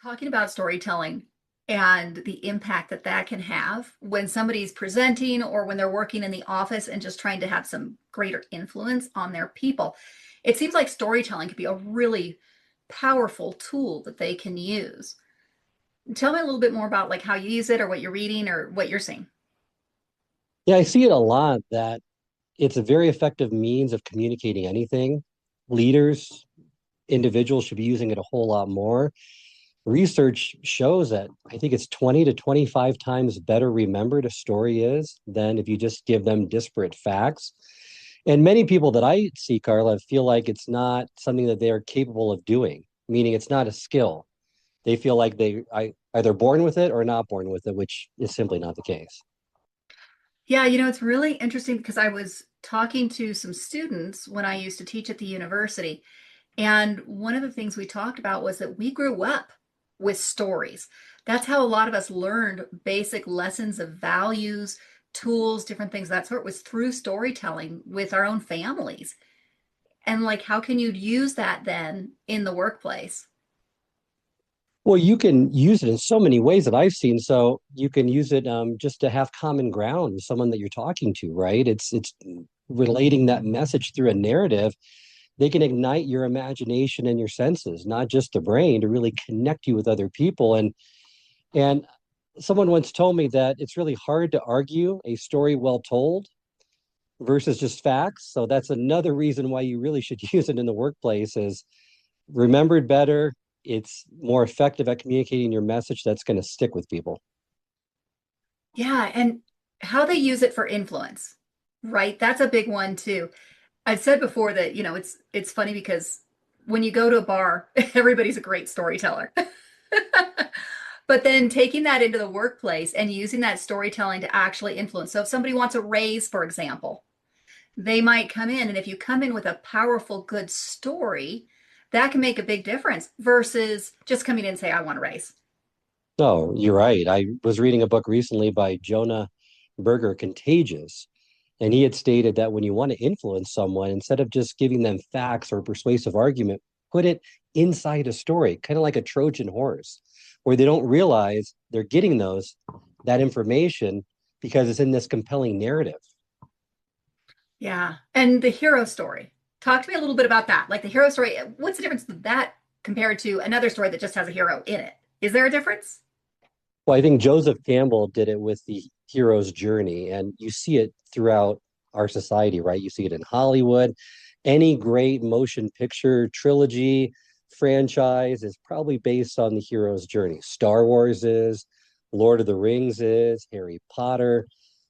talking about storytelling and the impact that that can have when somebody's presenting or when they're working in the office and just trying to have some greater influence on their people. It seems like storytelling could be a really powerful tool that they can use. Tell me a little bit more about like how you use it or what you're reading or what you're seeing. Yeah, I see it a lot that it's a very effective means of communicating anything. Leaders, individuals should be using it a whole lot more. Research shows that I think it's 20 to 25 times better remembered a story is than if you just give them disparate facts. And many people that I see, Karla, feel like it's not something that they're capable of doing, meaning it's not a skill. They feel like they either born with it or not born with it, which is simply not the case. Yeah, it's really interesting because I was talking to some students when I used to teach at the university. And one of the things we talked about was that we grew up with stories. That's how a lot of us learned basic lessons of values, tools, different things of that sort was through storytelling with our own families. And like, how can you use that then in the workplace? Well, you can use it in so many ways that I've seen. So you can use it just to have common ground with someone that you're talking to, right? It's relating that message through a narrative. They can ignite your imagination and your senses, not just the brain, to really connect you with other people. And someone once told me that it's really hard to argue a story well told versus just facts. So that's another reason why you really should use it in the workplace is remembered better. It's more effective at communicating your message that's going to stick with people. Yeah, and how they use it for influence, right? That's a big one too. I've said before that, it's funny because when you go to a bar, everybody's a great storyteller. But then taking that into the workplace and using that storytelling to actually influence. So if somebody wants a raise, for example, they might come in, and if you come in with a powerful, good story, that can make a big difference versus just coming in and say, I want a raise. No, you're right. I was reading a book recently by Jonah Berger, Contagious, and he had stated that when you want to influence someone, instead of just giving them facts or persuasive argument, put it inside a story, kind of like a Trojan horse, where they don't realize they're getting that information because it's in this compelling narrative. Yeah. And the hero story. Talk to me a little bit about that. Like the hero story, what's the difference with that compared to another story that just has a hero in it? Is there a difference? Well, I think Joseph Campbell did it with the hero's journey, and you see it throughout our society, right? You see it in Hollywood. Any great motion picture trilogy franchise is probably based on the hero's journey. Star Wars is, Lord of the Rings is, Harry Potter.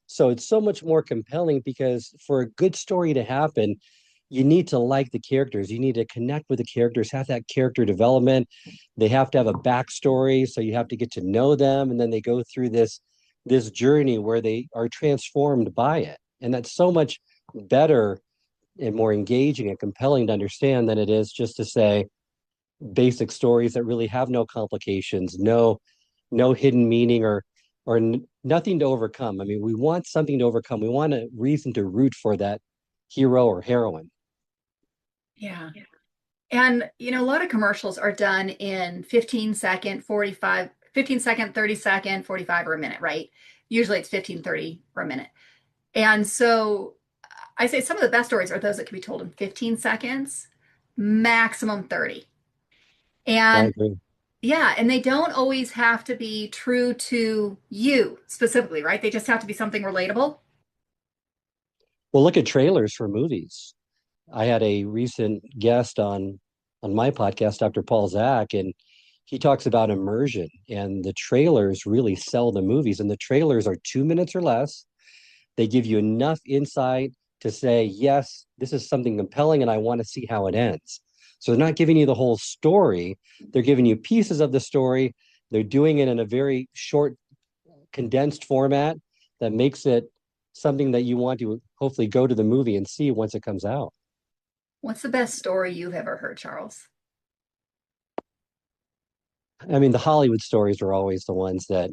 So it's so much more compelling because for a good story to happen, you need to like the characters. You need to connect with the characters, have that character development. They have to have a backstory, so you have to get to know them, and then they go through this journey where they are transformed by it. And that's so much better and more engaging and compelling to understand than it is just to say basic stories that really have no complications, no hidden meaning or nothing to overcome. I mean, we want something to overcome. We want a reason to root for that hero or heroine. Yeah. And, a lot of commercials are done in 15-second, 45, 15-second, 30-second, 45 or a minute, right? Usually it's 15, 30 or a minute. And so I say some of the best stories are those that can be told in 15 seconds, maximum 30. I And agree. yeah, and they don't always have to be true to you specifically, right? They just have to be something relatable. Well, look at trailers for movies. I had a recent guest on my podcast, Dr. Paul Zach, and he talks about immersion and the trailers really sell the movies. And the trailers are 2 minutes or less. They give you enough insight to say, yes, this is something compelling and I want to see how it ends. So they're not giving you the whole story. They're giving you pieces of the story. They're doing it in a very short, condensed format that makes it something that you want to hopefully go to the movie and see once it comes out. What's the best story you've ever heard, Charles? I mean, the Hollywood stories are always the ones that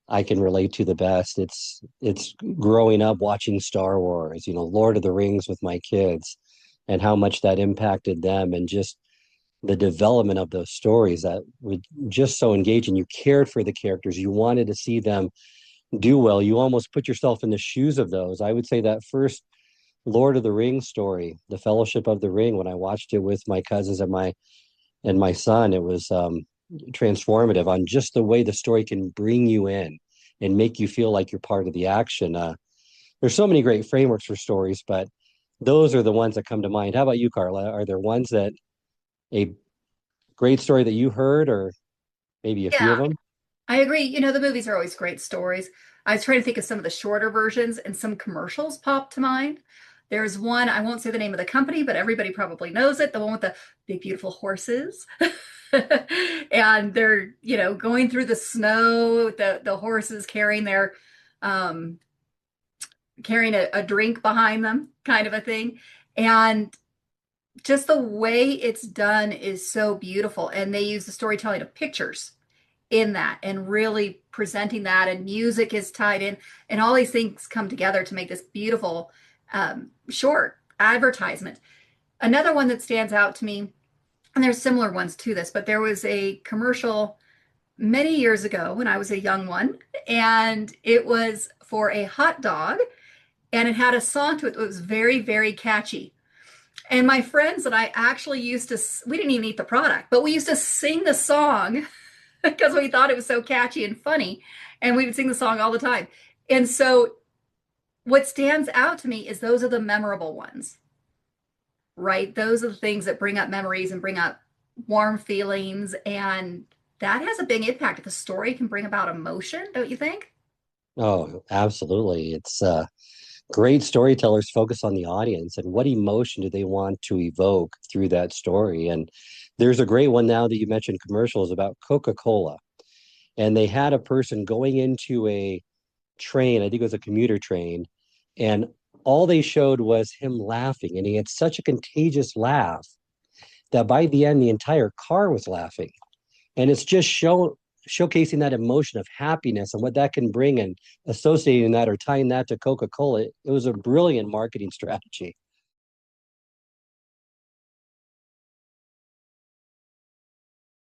I can relate to the best. It's growing up watching Star Wars, Lord of the Rings with my kids and how much that impacted them and just the development of those stories that were just so engaging. You cared for the characters, you wanted to see them do well. You almost put yourself in the shoes of those. I would say that first Lord of the Rings story, The Fellowship of the Ring, when I watched it with my cousins and my son, it was transformative on just the way the story can bring you in and make you feel like you're part of the action. There's so many great frameworks for stories, but those are the ones that come to mind. How about you, Karla? Are there ones that a great story that you heard, or maybe a few of Yeah, them? I agree. The movies are always great stories. I was trying to think of some of the shorter versions, and some commercials popped to mind. There's one, I won't say the name of the company, but everybody probably knows it, the one with the big, beautiful horses. And they're, going through the snow, the horses um, carrying a drink behind them, kind of a thing. And just the way it's done is so beautiful. And they use the storytelling of pictures in that and really presenting that, and music is tied in, and all these things come together to make this beautiful short advertisement. Another one that stands out to me, and there's similar ones to this, but there was a commercial many years ago when I was a young one, and it was for a hot dog, and it had a song to it that was very, very catchy. And my friends and I actually used to, we didn't even eat the product, but we used to sing the song because we thought it was so catchy and funny. And we would sing the song all the time. And so what stands out to me is those are the memorable ones, right? Those are the things that bring up memories and bring up warm feelings. And that has a big impact. The story can bring about emotion, don't you think? Oh, absolutely. It's great storytellers focus on the audience and what emotion do they want to evoke through that story. And there's a great one now that you mentioned commercials about Coca-Cola. And they had a person going into a train, I think it was a commuter train, and all they showed was him laughing. And he had such a contagious laugh that by the end, the entire car was laughing. And it's just showcasing that emotion of happiness and what that can bring, and associating that or tying that to Coca-Cola. It was a brilliant marketing strategy.